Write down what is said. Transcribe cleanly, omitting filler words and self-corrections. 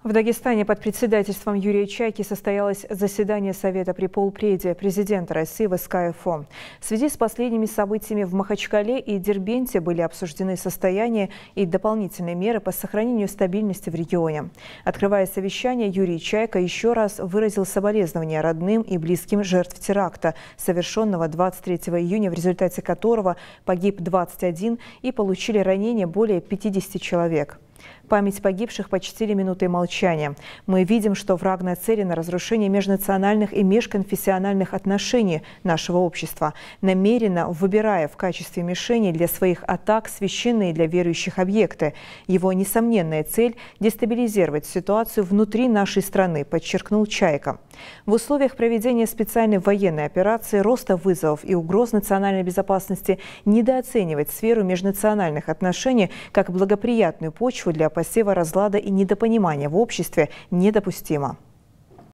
В Дагестане под председательством Юрия Чайки состоялось заседание Совета при полпреде президента России в СКФО. В связи с последними событиями в Махачкале и Дербенте были обсуждены состояние и дополнительные меры по сохранению стабильности в регионе. Открывая совещание, Юрий Чайка еще раз выразил соболезнования родным и близким жертв теракта, совершенного 23 июня, в результате которого погиб 21 и получили ранения более 50 человек. Память погибших почтили минутой молчания. Мы видим, что враг нацелен на разрушение межнациональных и межконфессиональных отношений нашего общества, намеренно выбирая в качестве мишени для своих атак священные для верующих объекты. Его несомненная цель – дестабилизировать ситуацию внутри нашей страны, подчеркнул Чайка. В условиях проведения специальной военной операции, роста вызовов и угроз национальной безопасности недооценивать сферу межнациональных отношений как благоприятную почву для посева разлада и недопонимания в обществе недопустимо.